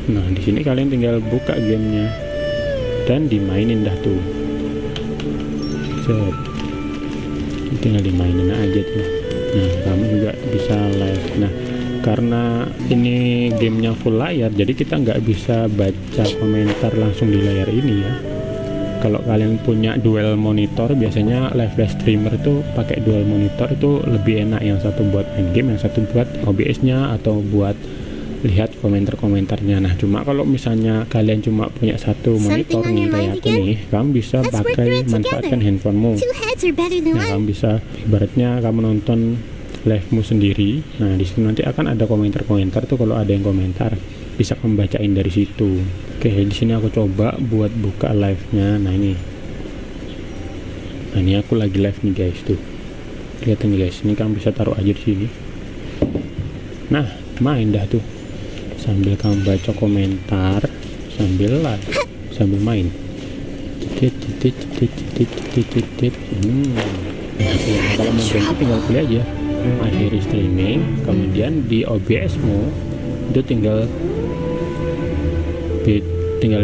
Nah, di sini kalian tinggal buka gamenya dan dimainin dah tuh. Set. Tinggal dimainin aja tuh. Nah, kamu juga bisa live. Nah, karena ini gamenya full layar, jadi kita nggak bisa baca komentar langsung di layar ini ya. Kalau kalian punya dual monitor, biasanya live streamer itu pakai dual monitor itu lebih enak, yang satu buat main game, yang satu buat OBS-nya atau buat lihat komentar-komentarnya. Nah, cuma kalau misalnya kalian cuma punya satu monitor nih kayak aku nih, kamu bisa pakai manfaatkan handphonemu. Nah, kamu bisa ibaratnya kamu nonton live-mu sendiri. Nah, di situ nanti akan ada komentar-komentar tuh, kalau ada yang komentar bisa kamu bacain dari situ. Oke, di sini aku coba buat buka live-nya. Nah, ini aku lagi live nih guys, tuh. Lihat nih guys, ini kamu bisa taruh aja di sini. Nah, main dah tuh. Sambil kamu baca komentar, sambil live, sambil main. Nah, kalau mau ganti tinggal pilih aja akhiri streaming, kemudian di OBS-mu itu tinggal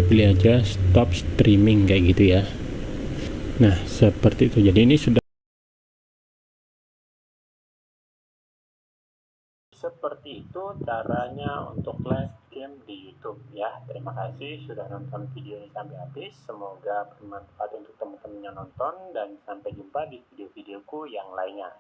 pilih aja stop streaming kayak gitu ya. Nah, seperti itu. Jadi ini sudah seperti itu caranya untuk live game di YouTube ya. Terima kasih sudah nonton video ini sampai habis. Semoga bermanfaat untuk teman-teman yang nonton, dan sampai jumpa di video-videoku yang lainnya.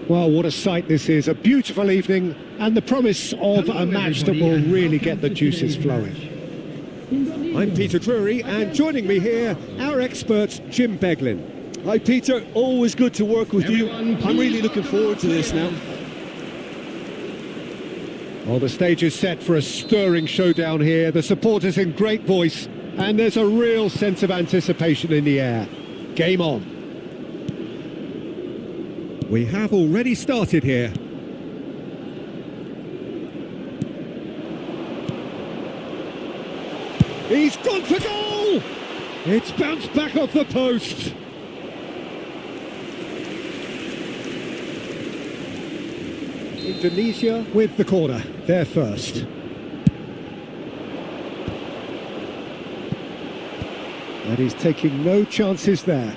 Well, what a sight this is. A beautiful evening and the promise of a match that will really get the juices flowing. I'm Peter Drury, and joining me here, our expert, Jim Beglin. Hi Peter, always good to work with you. I'm really looking forward to this now. Well, the stage is set for a stirring showdown here. The supporters in great voice, and there's a real sense of anticipation in the air. Game on. We have already started here. He's gone for goal! It's bounced back off the post. Indonesia with the corner, they're first. And he's taking no chances there.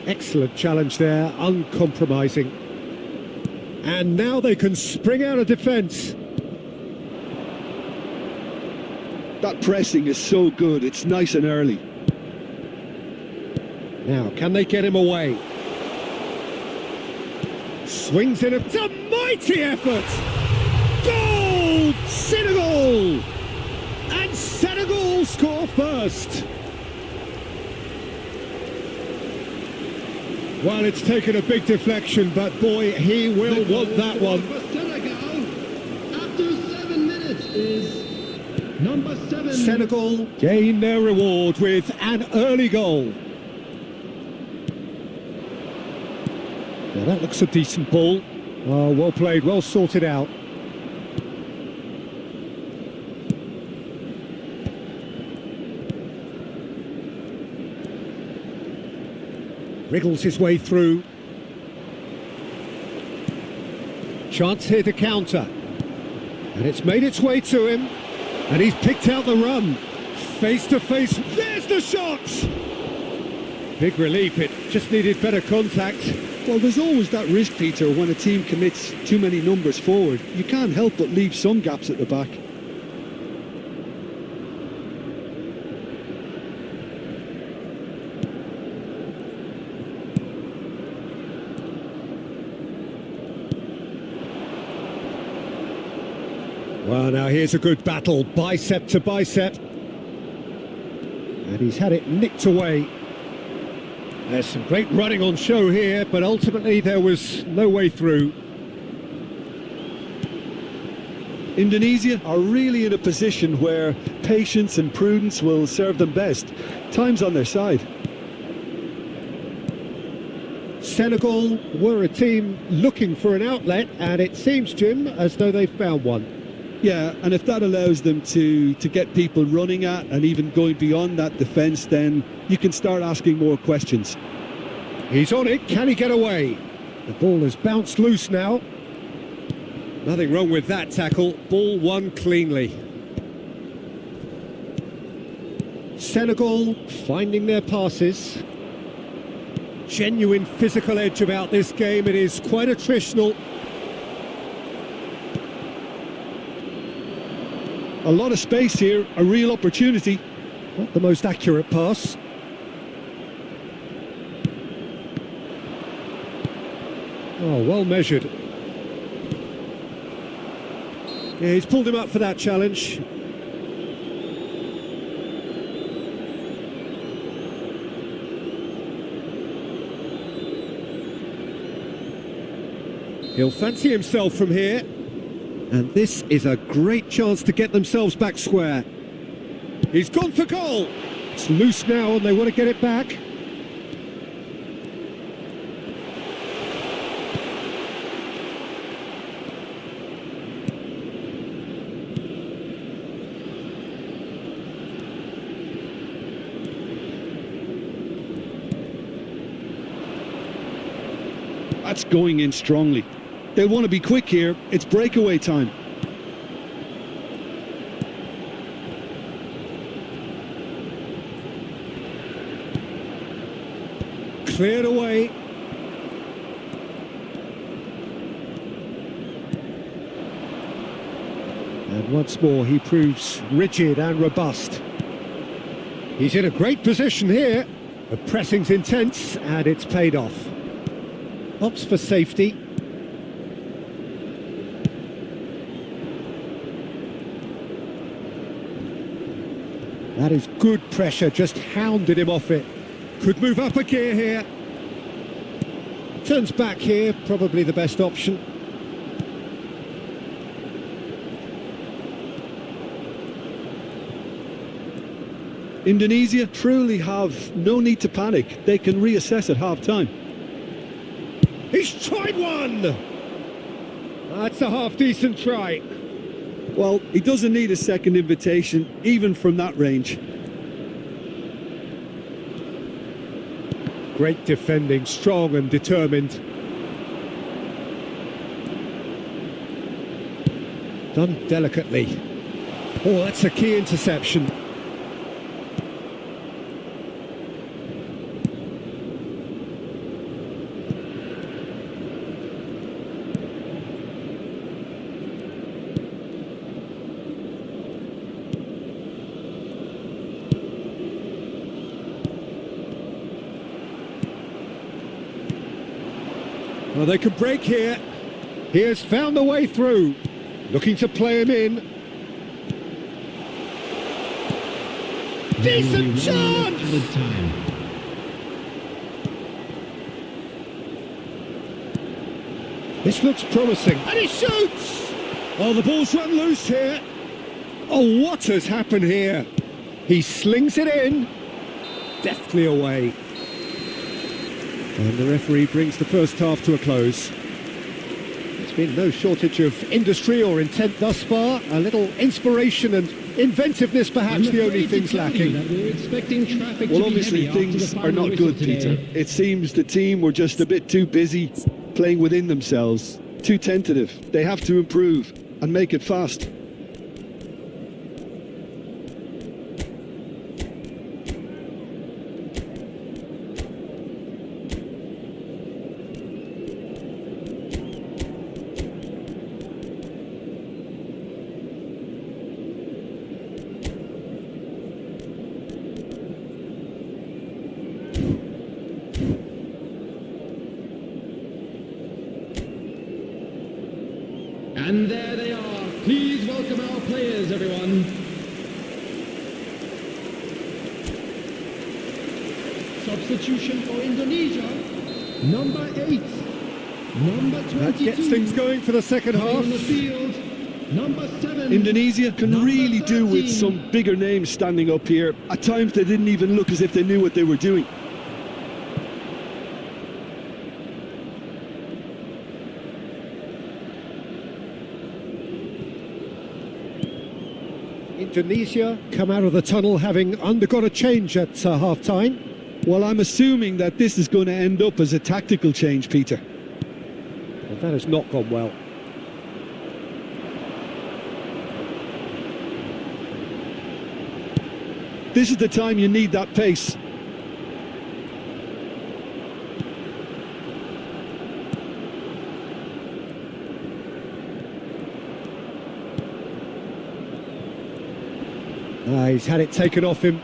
Excellent challenge there, uncompromising. And now they can spring out of defence. That pressing is so good, it's nice and early. Now, can they get him away? Swings in, it's a mighty effort! Goal! Senegal! And Senegal score first! Well, it's taken a big deflection, but boy, he will want that one. For Senegal, after 7 minutes, is number 7. Senegal gain their reward with an early goal. Now that looks a decent ball. Oh, well played, well sorted out. Wriggles his way through. Chance here to counter. And it's made its way to him. And he's picked out the run. Face to face. There's the shot! Big relief, it just needed better contact. Well, there's always that risk, Peter, when a team commits too many numbers forward. You can't help but leave some gaps at the back. Well, now here's a good battle, bicep to bicep. And he's had it nicked away. There's some great running on show here, but ultimately there was no way through. Indonesia are really in a position where patience and prudence will serve them best. Time's on their side. Senegal were a team looking for an outlet, and it seems, Jim, as though they've found one. Yeah, and if that allows them to get people running at and even going beyond that defence, then you can start asking more questions. He's on it, can he get away? The ball has bounced loose now. Nothing wrong with that tackle, ball won cleanly. Senegal finding their passes. Genuine physical edge about this game, it is quite attritional. A lot of space here, a real opportunity. Not the most accurate pass. Oh, well measured. Yeah, he's pulled him up for that challenge. He'll fancy himself from here. And this is a great chance to get themselves back square. He's gone for goal. It's loose now and they want to get it back. That's going in strongly. They'll want to be quick here. It's breakaway time. Cleared away. And once more he proves rigid and robust. He's in a great position here. The pressing's intense and it's paid off. Opts for safety. That is good pressure, just hounded him off it. Could move up a gear here. Turns back here, probably the best option. Indonesia truly have no need to panic. They can reassess at half-time. He's tried one! That's a half-decent try. Well, he doesn't need a second invitation, even from that range. Great defending, strong and determined. Done delicately. Oh, that's a key interception. Well, they can break here. He has found the way through. Looking to play him in. Decent chance! This looks promising. And he shoots! Oh, the ball's run loose here. Oh, what has happened here? He slings it in. Deftly away. And the referee brings the first half to a close. There's been no shortage of industry or intent thus far. A little inspiration and inventiveness, perhaps the only things lacking. Well, obviously things are not good, Peter. It seems the team were just a bit too busy playing within themselves, too tentative. They have to improve and make it fast. And there they are. Please welcome our players, everyone. Substitution for Indonesia. Number 8. Number 22. That gets things going for the second half. On the field. Number 7. Indonesia can really do with some bigger names standing up here. At times they didn't even look as if they knew what they were doing. Indonesia come out of the tunnel having undergone a change at half-time. Well, I'm assuming that this is going to end up as a tactical change, Peter. Well, that has not gone well. This is the time you need that pace. He's had it taken off him.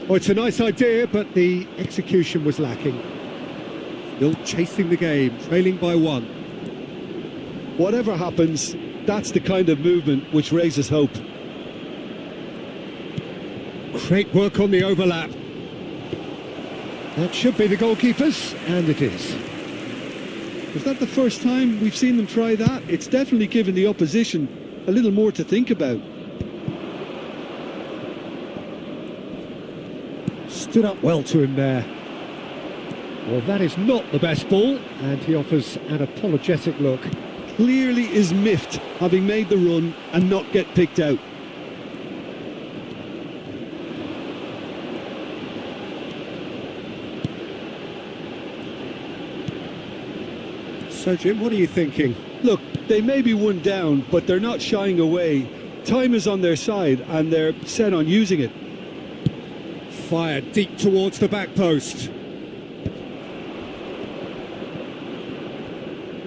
Oh, it's a nice idea, but the execution was lacking. Still chasing the game, trailing by 1. Whatever happens, that's the kind of movement which raises hope. Great work on the overlap. That should be the goalkeepers, and it is. Is that the first time we've seen them try that? It's definitely given the opposition a little more to think about. Stood up well to him there. Well, that is not the best ball, and he offers an apologetic look. Clearly is miffed, having made the run and not get picked out. So, Jim, what are you thinking? Look, they may be one down, but they're not shying away. Time is on their side, and they're set on using it. Fired deep towards the back post.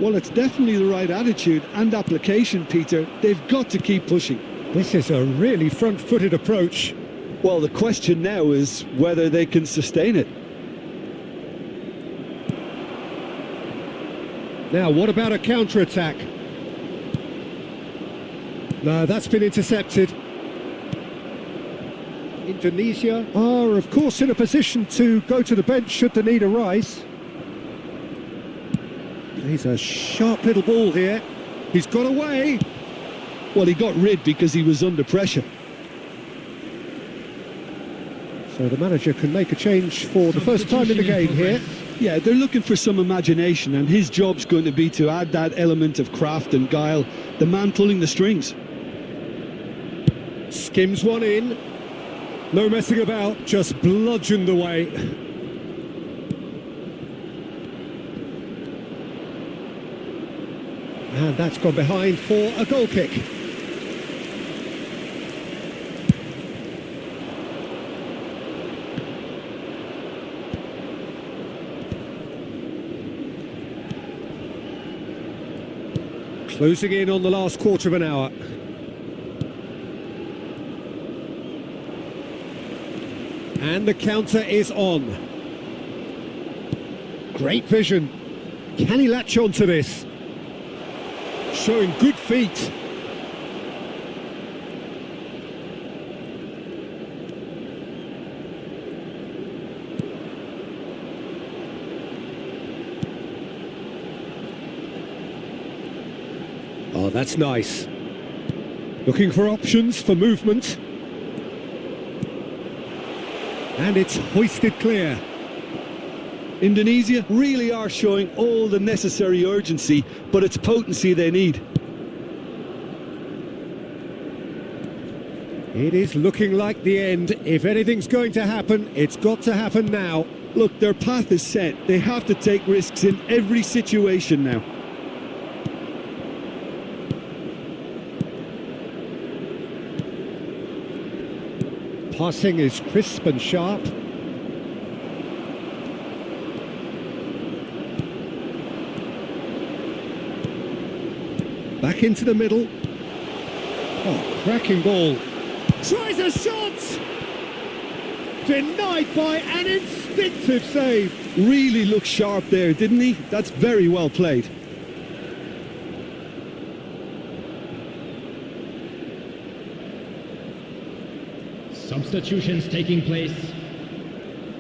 Well, it's definitely the right attitude and application, Peter. They've got to keep pushing. This is a really front-footed approach. Well, the question now is whether they can sustain it. Now, what about a counter-attack? No, that's been intercepted. Indonesia are, of course, in a position to go to the bench should the need arise. He's a sharp little ball here. He's got away. Well, he got rid because he was under pressure. So the manager can make a change for the first time in the game here. Yeah, they're looking for some imagination, and his job's going to be to add that element of craft and guile, the man pulling the strings. Skims one in. No messing about, just bludgeoned away. And that's gone behind for a goal kick. Closing in on the last quarter of an hour. And the counter is on. Great vision. Can he latch on to this? Showing good feet. Oh, that's nice. Looking for options for movement. And it's hoisted clear. Indonesia really are showing all the necessary urgency, but it's potency they need. It is looking like the end. If anything's going to happen, it's got to happen now. Look, their path is set. They have to take risks in every situation now. Passing is crisp and sharp. Back into the middle. Oh, cracking ball. Tries a shot! Denied by an instinctive save. Really looked sharp there, didn't he? That's very well played. Substitutions taking place.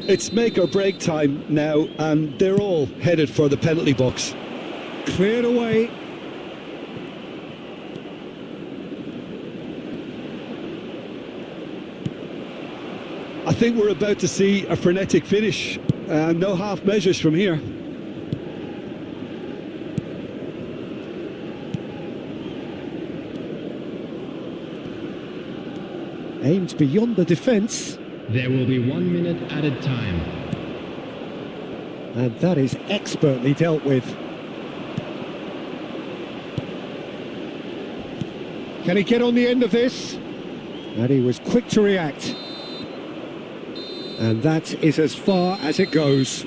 It's make or break time now, and they're all headed for the penalty box. Cleared away. I think we're about to see a frenetic finish. No half measures from here. Aimed beyond the defence. There will be 1 minute added time. And that is expertly dealt with. Can he get on the end of this? And he was quick to react. And that is as far as it goes.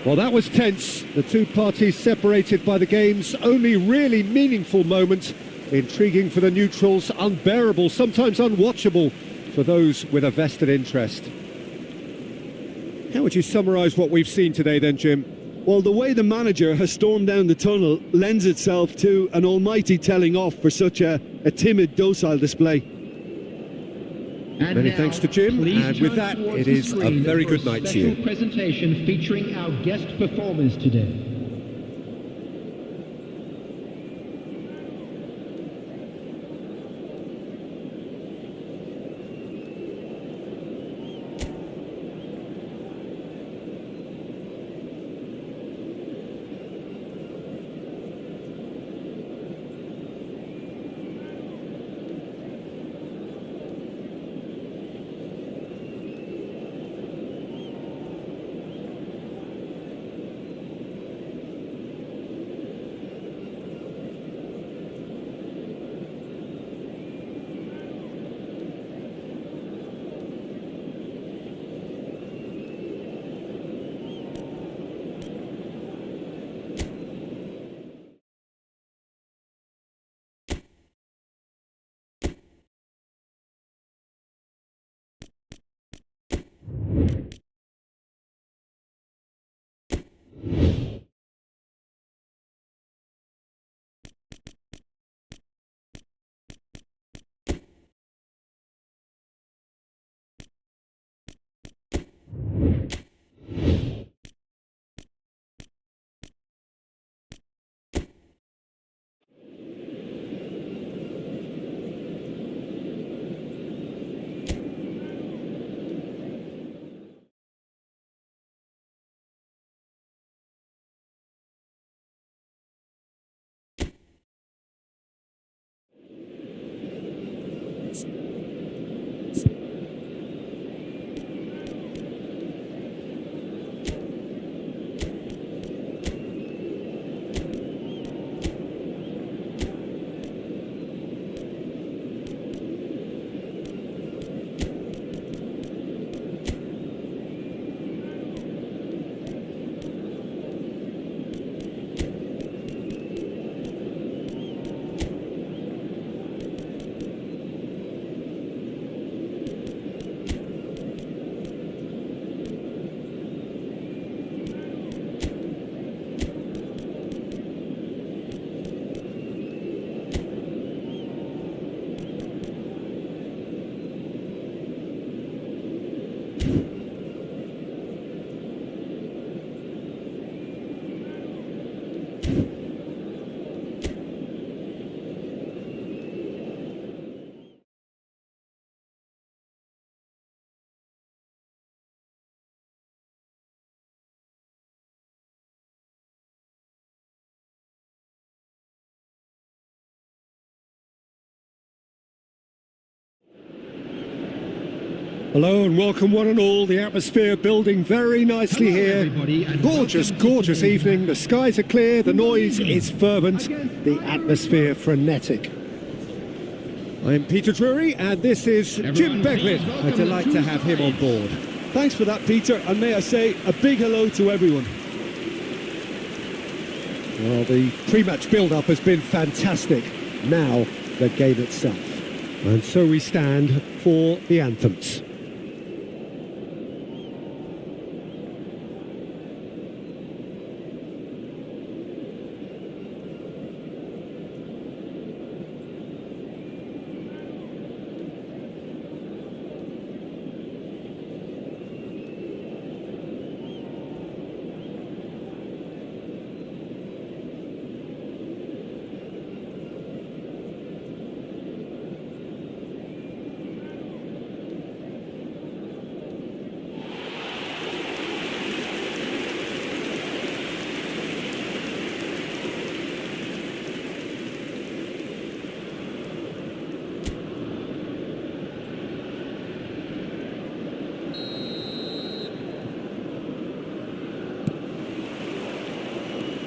Well, that was tense. The two parties separated by the game's only really meaningful moment. Intriguing for the neutrals, unbearable, sometimes unwatchable for those with a vested interest. How would you summarise what we've seen today then, Jim? Well, the way the manager has stormed down the tunnel lends itself to an almighty telling off for such a timid, docile display. And Many now, thanks to Jim, please and with turn that, towards it the is a screen very for good night to you. special presentation featuring our guest performers today. Hello and welcome one and all. The atmosphere building very nicely Hello, here. everybody, and Gorgeous, welcome to gorgeous today's evening. The skies are clear, the noise is fervent, Against the atmosphere frenetic. I'm Peter Drury and this is Jim Everyone, Beglin. please A welcome delight the to two have him on sides. board. Thanks for that, Peter, and may I say a big hello to everyone. Well, the pre-match build-up has been fantastic. Now, the game itself. And so we stand for the anthems.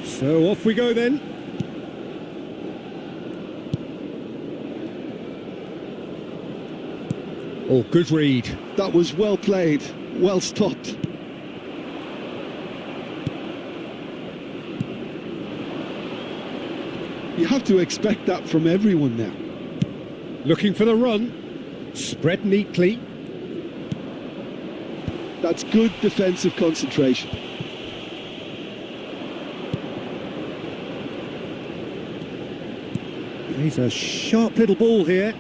So off we go then. Oh, good read. That was well played, well stopped. You have to expect that from everyone now. Looking for the run. Spread neatly. That's good defensive concentration. He's a sharp little ball here.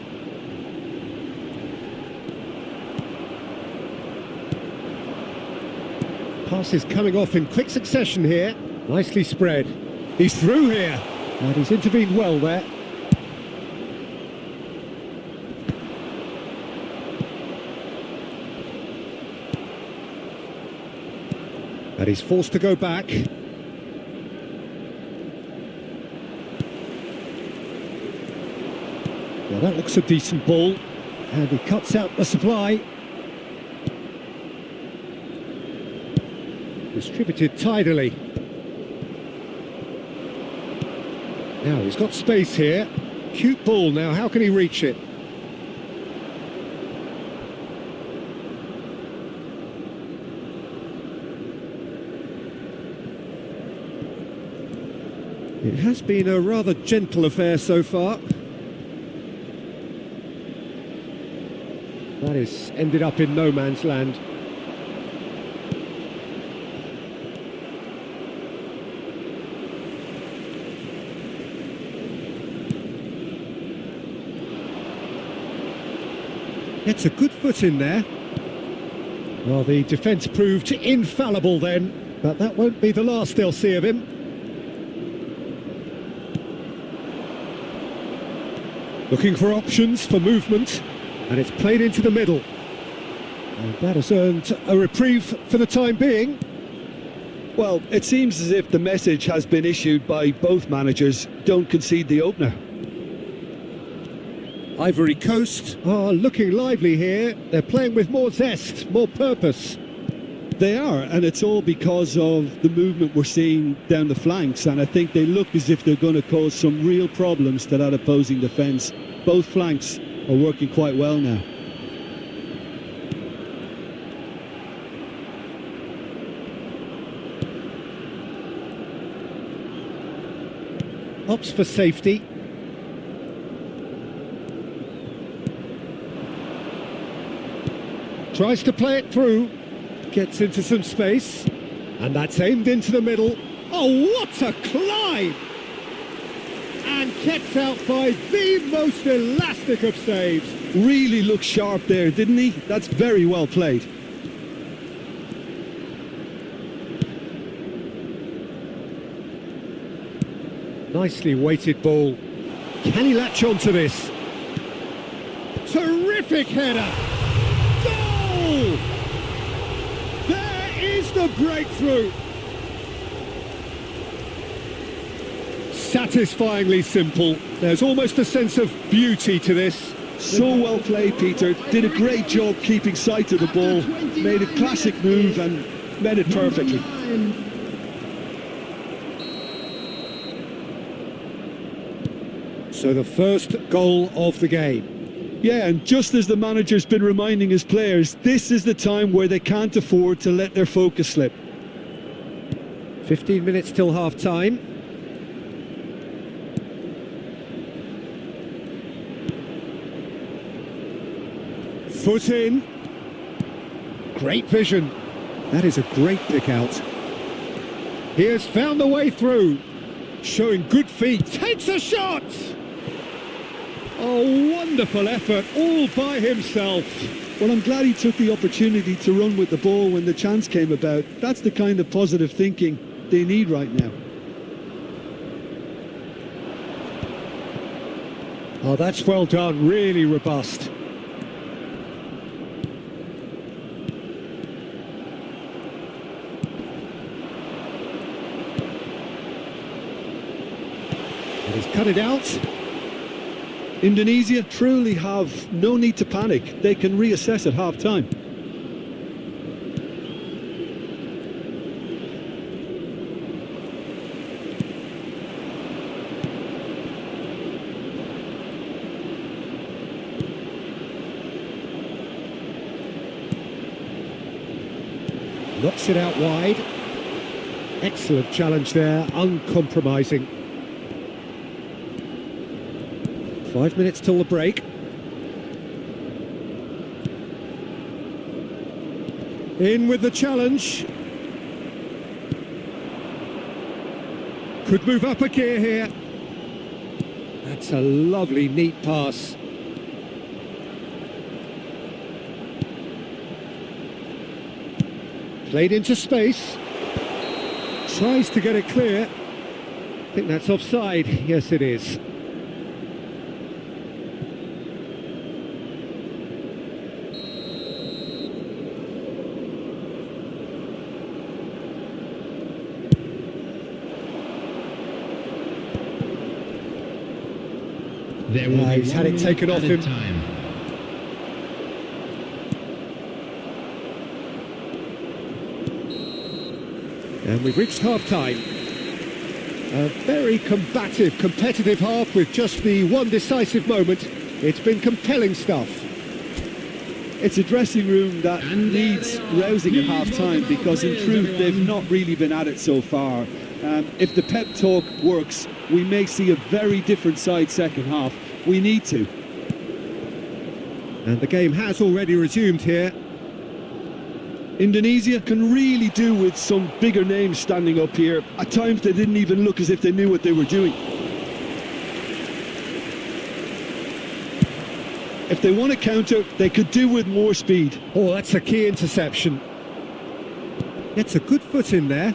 Passes coming off in quick succession here. Nicely spread. He's through here. And he's intervened well there. And he's forced to go back. Well, that looks a decent ball. And he cuts out the supply. Distributed tidily. Now he's got space here. Cute ball now, how can he reach it? It has been a rather gentle affair so far. That is ended up in no man's land. Gets a good foot in there. Well, the defence proved infallible then, but that won't be the last they'll see of him. Looking for options for movement, and it's played into the middle. And that has earned a reprieve for the time being. Well, it seems as if the message has been issued by both managers: don't concede the opener. Ivory Coast are looking lively here. They're playing with more zest, more purpose. They are, and it's all because of the movement we're seeing down the flanks, and I think they look as if they're going to cause some real problems to that opposing defence. Both flanks are working quite well now. Opts for safety. Tries to play it through. Gets into some space. And that's aimed into the middle. Oh, what a climb! And kept out by the most elastic of saves. Really looked sharp there, didn't he? That's very well played. Nicely weighted ball. Can he latch onto this? Terrific header! Goal! There is the breakthrough! Satisfyingly simple. There's almost a sense of beauty to this. So well played, Peter. Did a great job keeping sight of the ball. Made a classic move and met it perfectly. So the first goal of the game. Yeah, and just as the manager's been reminding his players, this is the time where they can't afford to let their focus slip. 15 minutes till half-time. Foot in. Great vision. That is a great pick out. He has found the way through. Showing good feet. Takes a shot! Oh, wonderful effort, all by himself. Well, I'm glad he took the opportunity to run with the ball when the chance came about. That's the kind of positive thinking they need right now. Oh, that's well done, really robust. And he's cut it out. Indonesia truly have no need to panic. They can reassess at half-time. Knocks it out wide. Excellent challenge there, uncompromising. 5 minutes till the break. In with the challenge. Could move up a gear here. That's a lovely, neat pass. Played into space. Tries to get it clear. I think that's offside. Yes, it is. There will be He's had it taken off him. time. And we've reached half-time. A very combative, competitive half with just the one decisive moment. It's been compelling stuff. It's a dressing room that needs rousing at half-time because in truth they've not really been at it so far. If the pep talk works, we may see a very different side second half. We need to. And the game has already resumed here. Indonesia can really do with some bigger names standing up here. At times they didn't even look as if they knew what they were doing. If they want to counter, they could do with more speed. Oh, that's a key interception. Gets a good foot in there.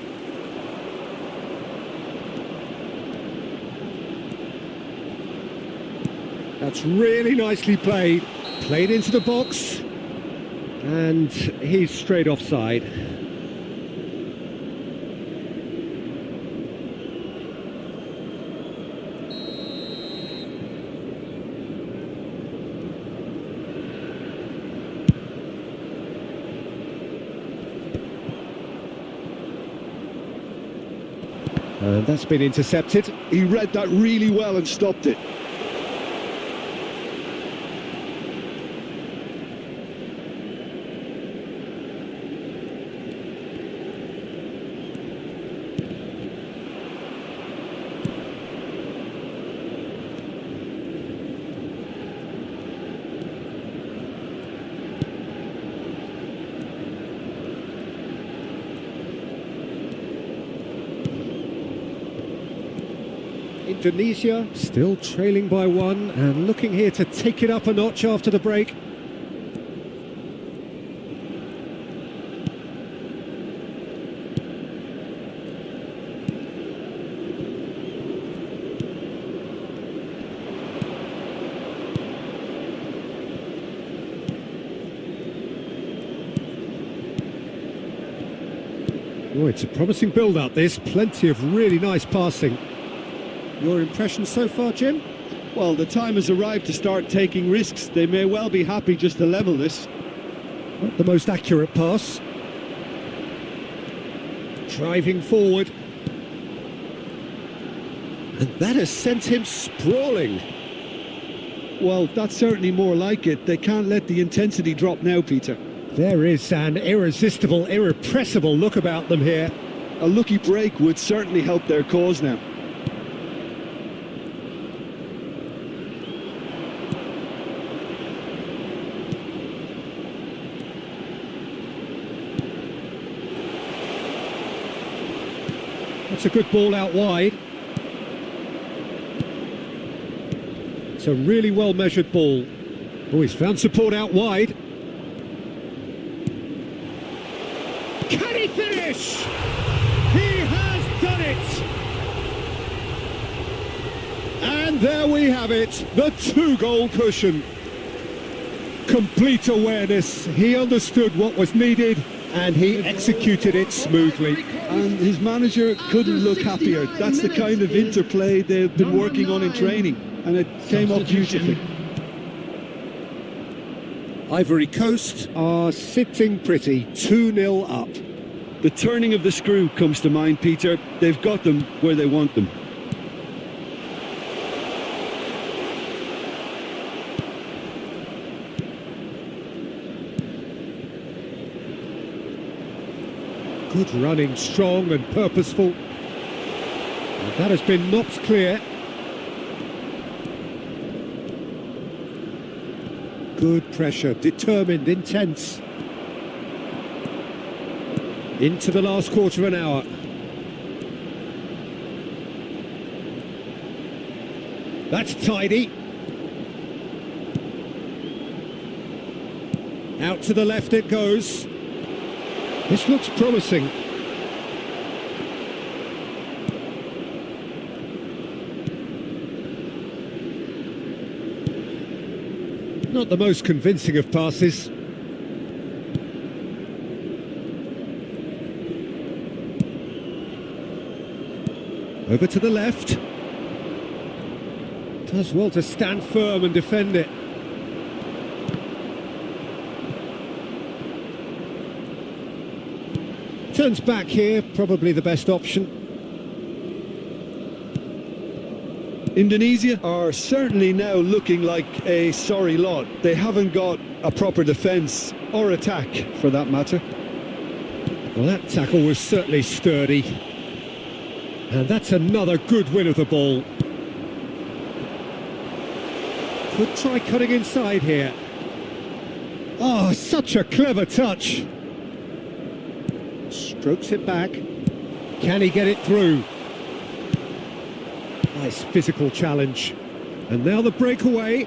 That's really nicely played. Played into the box. And he's straight offside. And that's been intercepted. He read that really well and stopped it. Indonesia still trailing by one and looking here to take it up a notch after the break. Oh, it's a promising build-up, this. Plenty of really nice passing. Your impression so far, Jim? Well, the time has arrived to start taking risks. They may well be happy just to level this. Not the most accurate pass. Driving forward. And that has sent him sprawling. Well, that's certainly more like it. They can't let the intensity drop now, Peter. There is an irresistible, irrepressible look about them here. A lucky break would certainly help their cause now. That's a good ball out wide. It's a really well measured ball. Oh, he's found support out wide. Can he finish? He has done it! And there we have it, the 2-goal cushion. Complete awareness, he understood what was needed and he executed it smoothly. And his manager couldn't look happier. That's the kind of interplay they've been working on in training, and it came off beautifully. Ivory Coast are sitting pretty, 2-0 up. The turning of the screw comes to mind, Peter. They've got them where they want them. Good running, strong and purposeful. And that has been knocked clear. Good pressure, determined, intense. Into the last quarter of an hour. That's tidy. Out to the left it goes. This looks promising. Not the most convincing of passes. Over to the left. Does well to stand firm and defend it. Turns back here, probably the best option. Indonesia are certainly now looking like a sorry lot. They haven't got a proper defence or attack, for that matter. Well, that tackle was certainly sturdy. And that's another good win of the ball. Could try cutting inside here. Oh, such a clever touch. Strokes it back. Can he get it through? Nice physical challenge. And now the breakaway.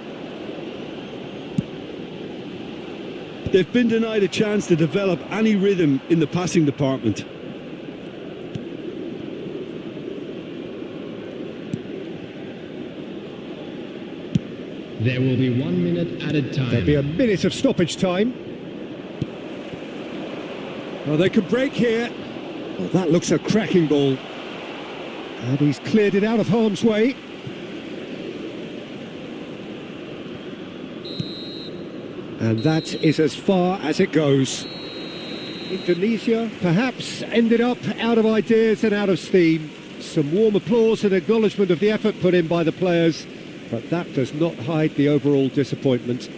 They've been denied a chance to develop any rhythm in the passing department. There will be 1 minute added time. There'll be a minute of stoppage time. Oh, they could break here. Oh, that looks a cracking ball. And he's cleared it out of harm's way. And that is as far as it goes. Indonesia perhaps ended up out of ideas and out of steam. Some warm applause and acknowledgement of the effort put in by the players, but that does not hide the overall disappointment.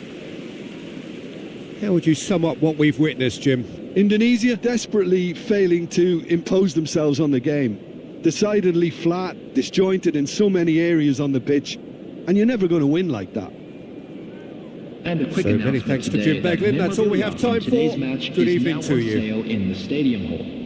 How would you sum up what we've witnessed, Jim? Indonesia desperately failing to impose themselves on the game. Decidedly flat, disjointed in so many areas on the pitch, and you're never going to win like that. And a quick So many announcement thanks to today Jim that Beglin. That's all we have time for. today's match Good is evening now to on you. sale in the Stadium Hall.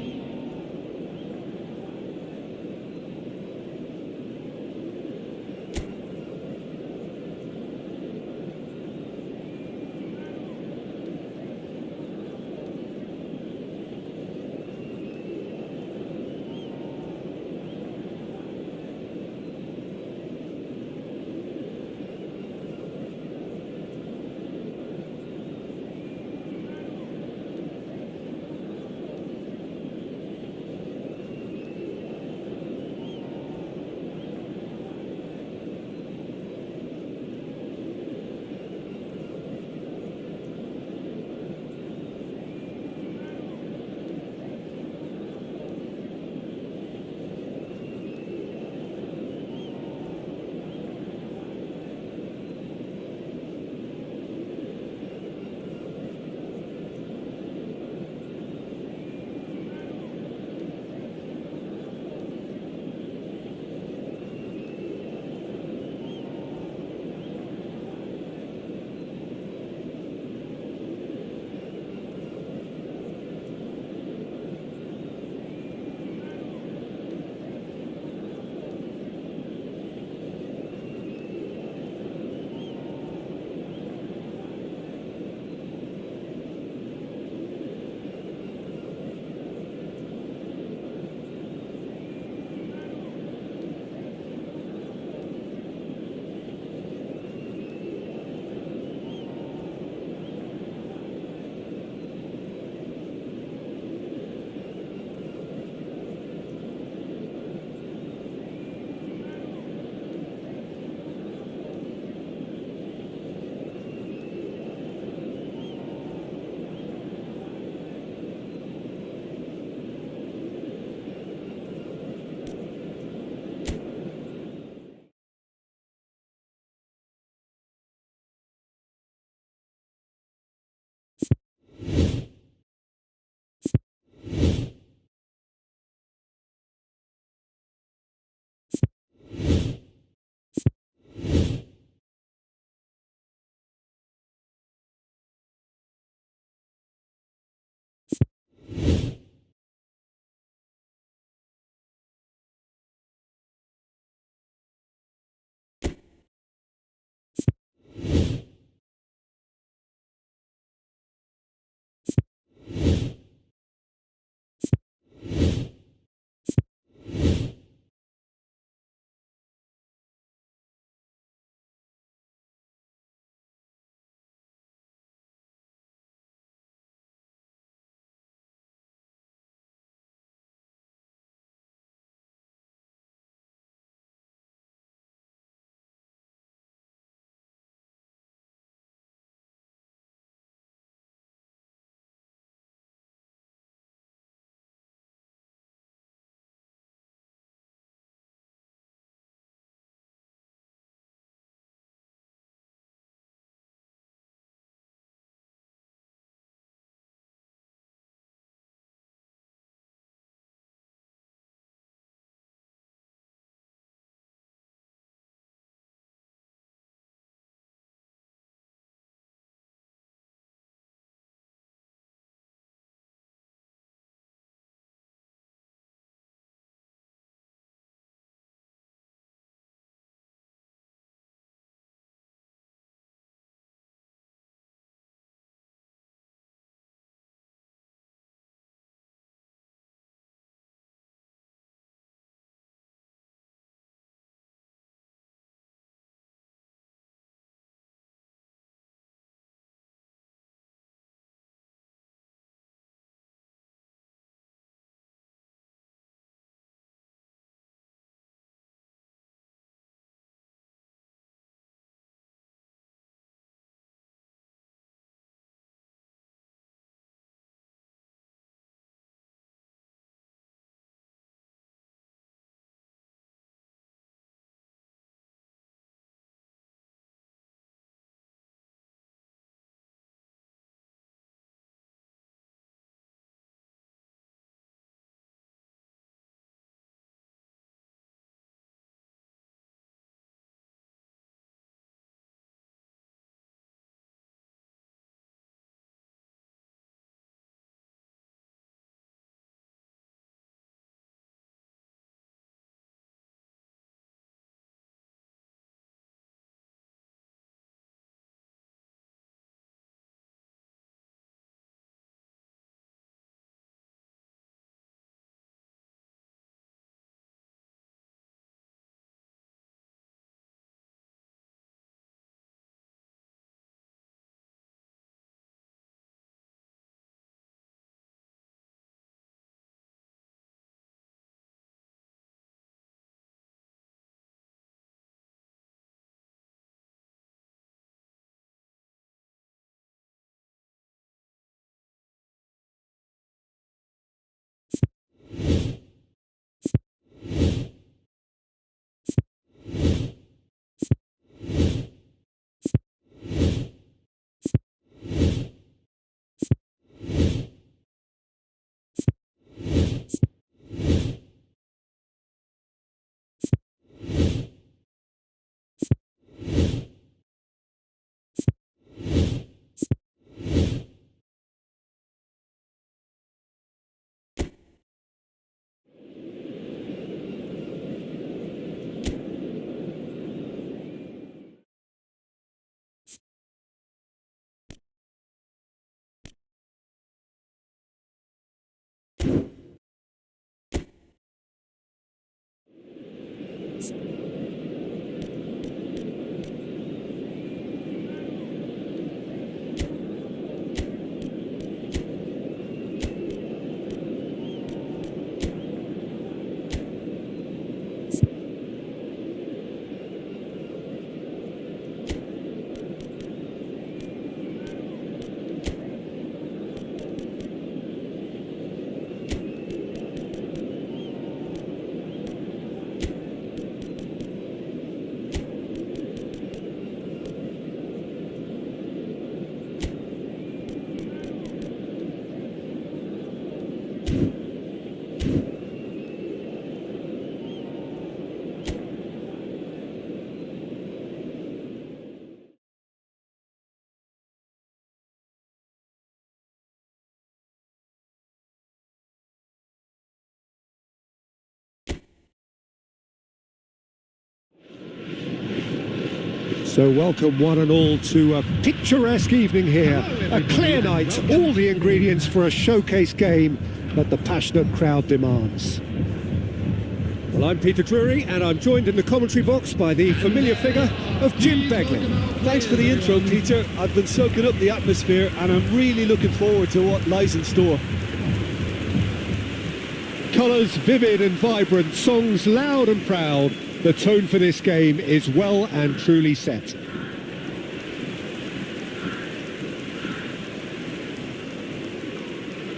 So welcome one and all to a picturesque evening here. A clear night, all the ingredients for a showcase game that the passionate crowd demands. Well, I'm Peter Drury, and I'm joined in the commentary box by the familiar figure of Jim Beglin. Thanks for the intro, Peter. I've been soaking up the atmosphere and I'm really looking forward to what lies in store. Colours vivid and vibrant, songs loud and proud. The tone for this game is well and truly set.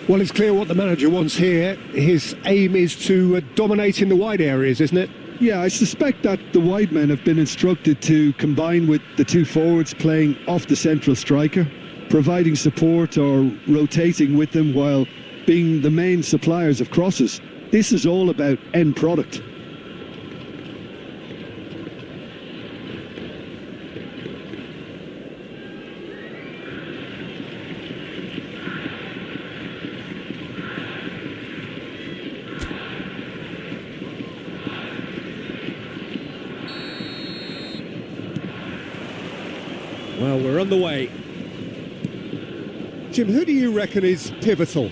Well, it's clear what the manager wants here. His aim is to dominate in the wide areas, isn't it? Yeah, I suspect that the wide men have been instructed to combine with the two forwards playing off the central striker, providing support or rotating with them while being the main suppliers of crosses. This is all about end product. Well, we're on the way. Jim, who do you reckon is pivotal?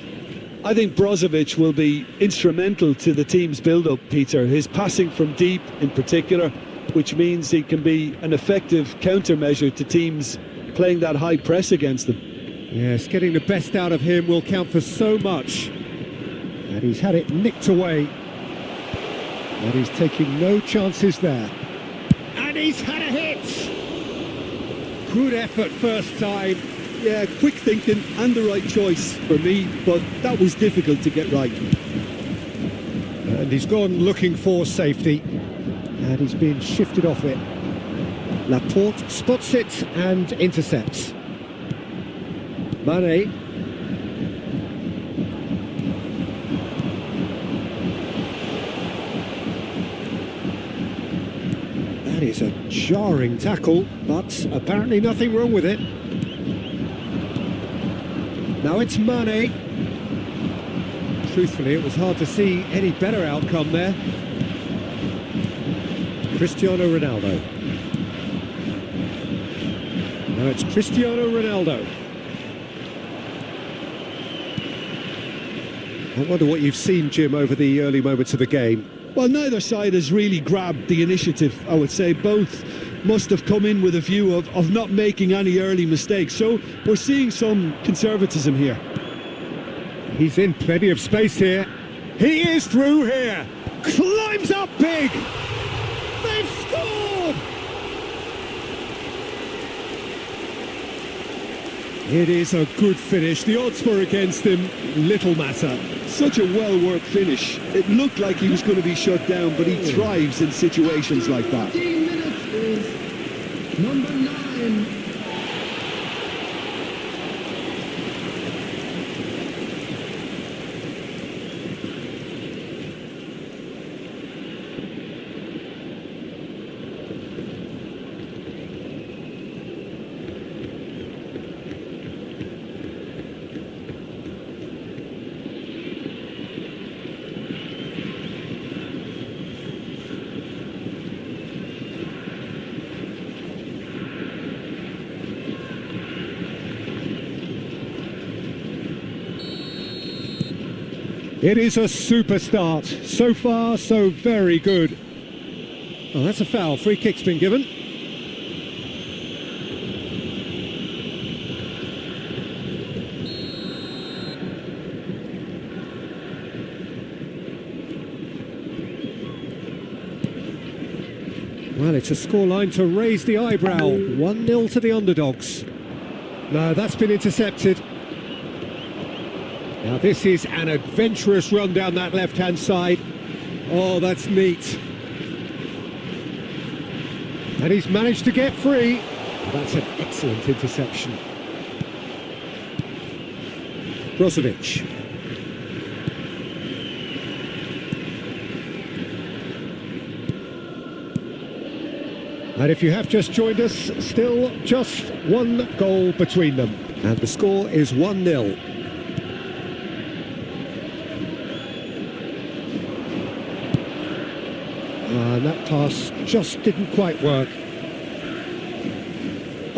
I think Brozovic will be instrumental to the team's build-up, Peter. His passing from deep in particular, which means he can be an effective countermeasure to teams playing that high press against them. Yes, getting the best out of him will count for so much. And he's had it nicked away. And he's taking no chances there. And he's had a hit! Good effort first time. Yeah, quick thinking and the right choice for me, but that was difficult to get right. And he's gone looking for safety. And he's been shifted off it. Laporte spots it and intercepts. Mane. That is a jarring tackle, but apparently nothing wrong with it. Now it's Mane. Truthfully, it was hard to see any better outcome there. Cristiano Ronaldo. Now it's Cristiano Ronaldo. I wonder what you've seen, Jim, over the early moments of the game. Well, neither side has really grabbed the initiative, I would say. Both must have come in with a view of not making any early mistakes. So we're seeing some conservatism here. He's in plenty of space here. He is through here. Climbs up big. They've scored! It is a good finish. The odds were against him. Little matter. Such a well-worked finish. It looked like he was going to be shut down, but he thrives in situations like that. 15 minutes is number 9. It is a super start. So far, so very good. Oh, that's a foul. Free kick's been given. Well, it's a scoreline to raise the eyebrow. 1-0 to the underdogs. No, that's been intercepted. Now this is an adventurous run down that left-hand side. Oh, that's neat. And he's managed to get free. That's an excellent interception. Brozovic. And if you have just joined us, still just one goal between them. And the score is 1-0. And that pass just didn't quite work.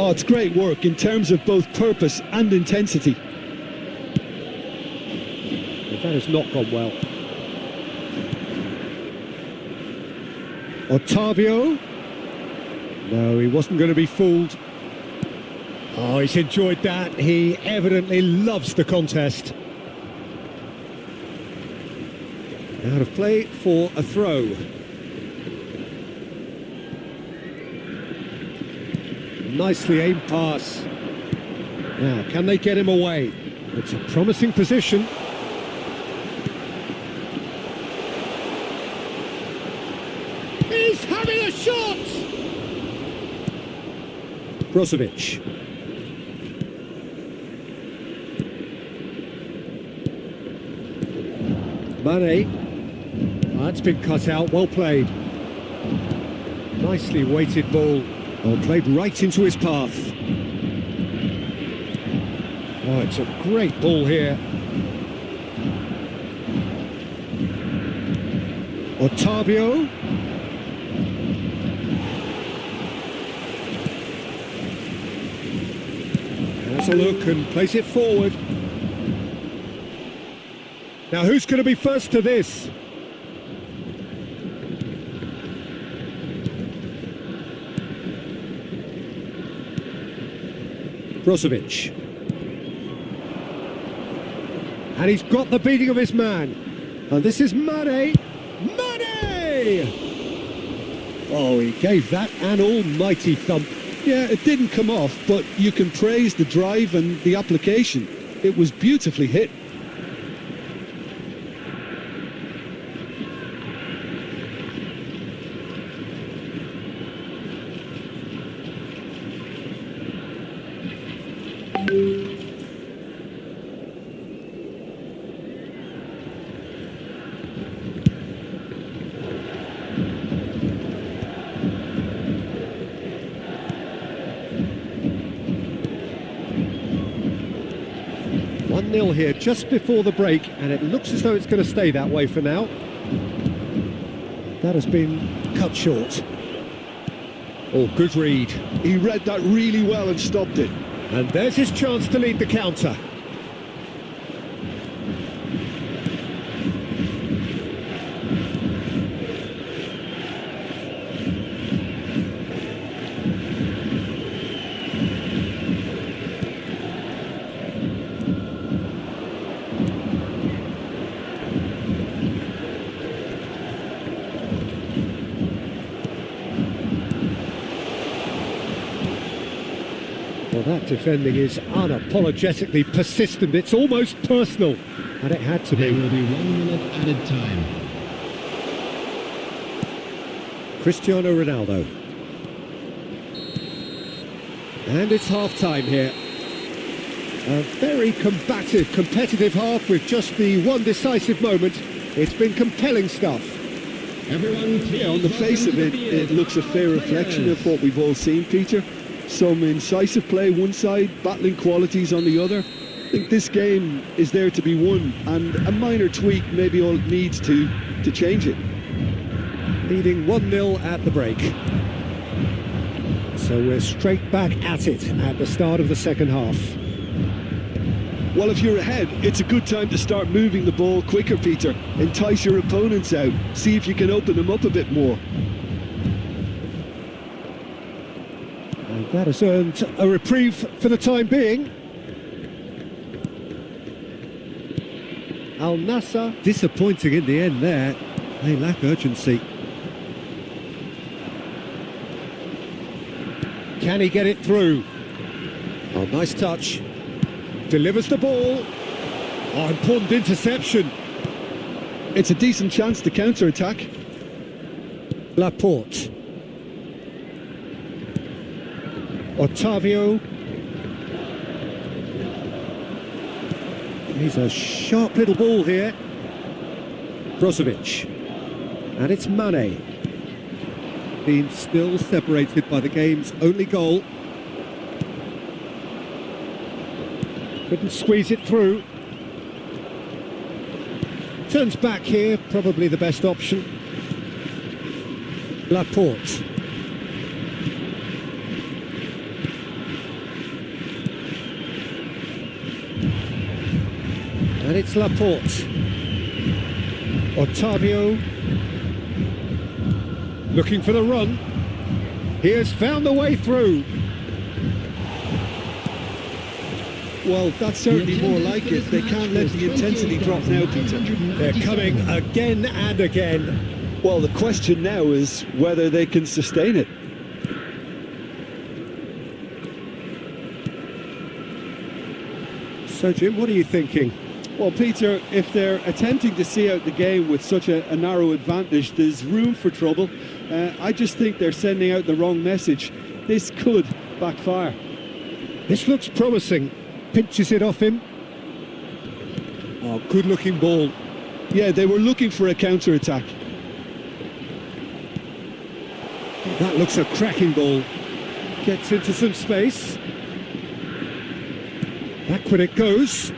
Oh, it's great work in terms of both purpose and intensity. That has not gone well. Ottavio. No, he wasn't going to be fooled. Oh, he's enjoyed that. He evidently loves the contest. Out of play for a throw. Nicely aimed pass. Now, can they get him away? It's a promising position. He's having a shot! Brozovic. Mane. That's been cut out, well played. Nicely weighted ball. Oh, played right into his path. Oh, it's a great ball here. Ottavio. Has a look and plays it forward. Now, who's going to be first to this? Brozovic. And he's got the beating of his man. And this is Mane. Mane! Oh, he gave that an almighty thump. Yeah, it didn't come off, but you can praise the drive and the application. It was beautifully hit. Nil here just before the break, and it looks as though it's going to stay that way for now. That has been cut short. Oh, good read. He read that really well and stopped it. And there's his chance to lead the counter. Well, that defending is unapologetically persistent. It's almost personal, and it had to There be. will be 1 minute added time. Cristiano Ronaldo. And it's half-time here. A very combative, competitive half with just the one decisive moment. It's been compelling stuff. Everyone, Yeah, on the face of it, it looks a fair reflection of what we've all seen, Peter. Some incisive play one side, battling qualities on the other. I think this game is there to be won, and a minor tweak maybe all it needs to change it. Leading 1-0 at the break. So we're straight back at it at the start of the second half. Well, if you're ahead, it's a good time to start moving the ball quicker, Peter. Entice your opponents out. See if you can open them up a bit more. And that has earned a reprieve for the time being. Al Nassr disappointing in the end there. They lack urgency. Can he get it through? Oh, nice touch. Delivers the ball. Oh, important interception. It's a decent chance to counter-attack. Laporte. Ottavio. He's a sharp little ball here. Brozovic. And it's Mane. Being still separated by the game's only goal. Couldn't squeeze it through. Turns back here, probably the best option. Laporte. And it's Laporte. Ottavio. Looking for the run. He has found the way through. Well, that's certainly more like it. They can't let the intensity drop now, Peter. They're coming again and again. Well, the question now is whether they can sustain it. So, Jim, what are you thinking? Well, Peter, if they're attempting to see out the game with such a narrow advantage, there's room for trouble. I just think they're sending out the wrong message. This could backfire. This looks promising. Pinches it off him. Oh, good-looking ball. Yeah, they were looking for a counter-attack. That looks a cracking ball. Gets into some space. Backward it goes.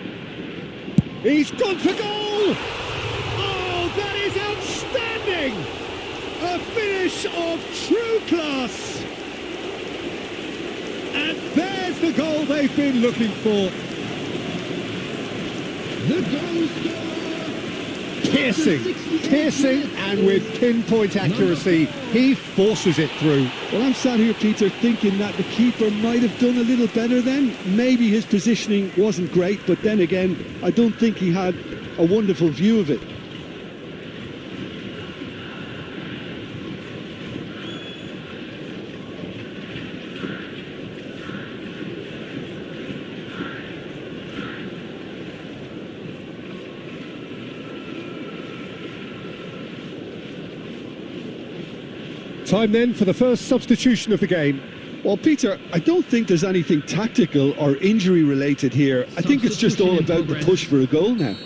He's gone for goal! Oh, that is outstanding! A finish of true class! And there's the goal they've been looking for. The goal scorer. Piercing, and with pinpoint accuracy, he forces it through. Well, I'm sat here, Peter, thinking that the keeper might have done a little better then. Maybe his positioning wasn't great, but then again, I don't think he had a wonderful view of it. Time then for the first substitution of the game. Well, Peter, I don't think there's anything tactical or injury related here. I think it's just all about the push for a goal now.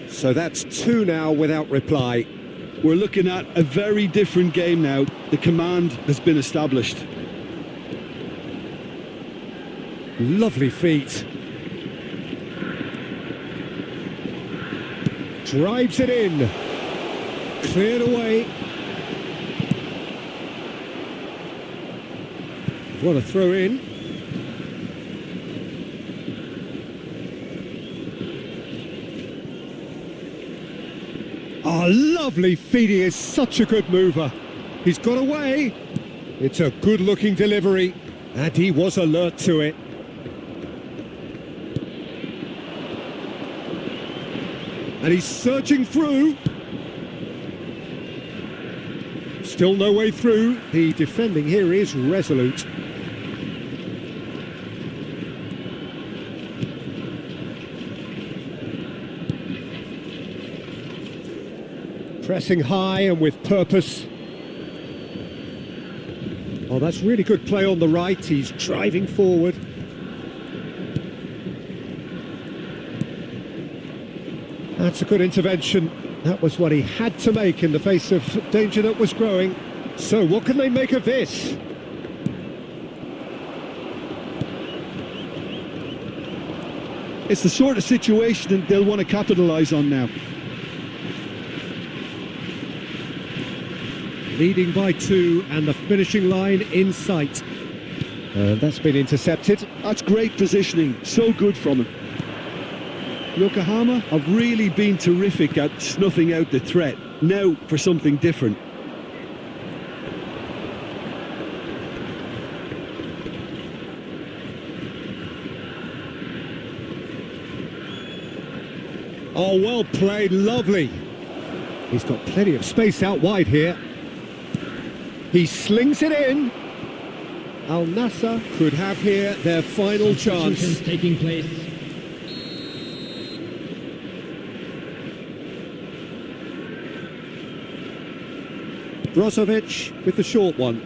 So that's two now without reply. We're looking at a very different game now. The command has been established. Lovely feet. Drives it in. Cleared away. What a throw in. Oh, lovely feet. He is such a good mover. He's got away. It's a good-looking delivery, and he was alert to it. And he's surging through. Still no way through. The defending here is resolute. Pressing high and with purpose. Oh, that's really good play on the right. He's driving forward. That's a good intervention. That was what he had to make in the face of danger that was growing. So what can they make of this? It's the sort of situation that they'll want to capitalise on now. Leading by 2 and the finishing line in sight. That's been intercepted. That's great positioning, so good from him. Yokohama have really been terrific at snuffing out the threat. Now for something different. Oh, well played, lovely. He's got plenty of space out wide here. He slings it in. Al Nassr could have here their final chance. Taking place. Brozovic with the short one.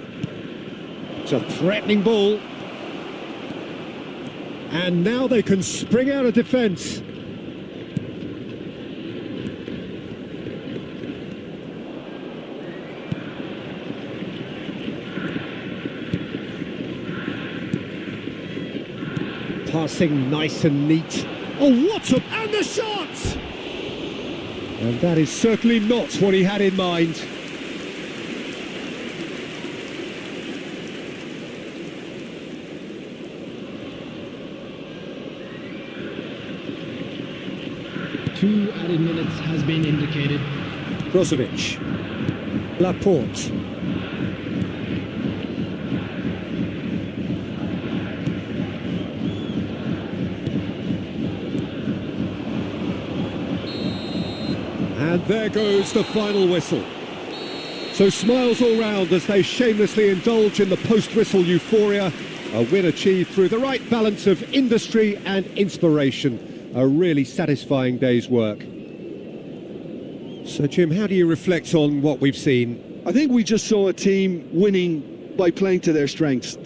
It's a threatening ball. And now they can spring out of defence. Passing nice and neat. Oh, what a... and the shot! And that is certainly not what he had in mind. 2 added minutes has been indicated. Brozovic. Laporte. And there goes the final whistle. So smiles all round as they shamelessly indulge in the post-whistle euphoria. A win achieved through the right balance of industry and inspiration. A really satisfying day's work. So Jim, how do you reflect on what we've seen? I think we just saw a team winning by playing to their strengths.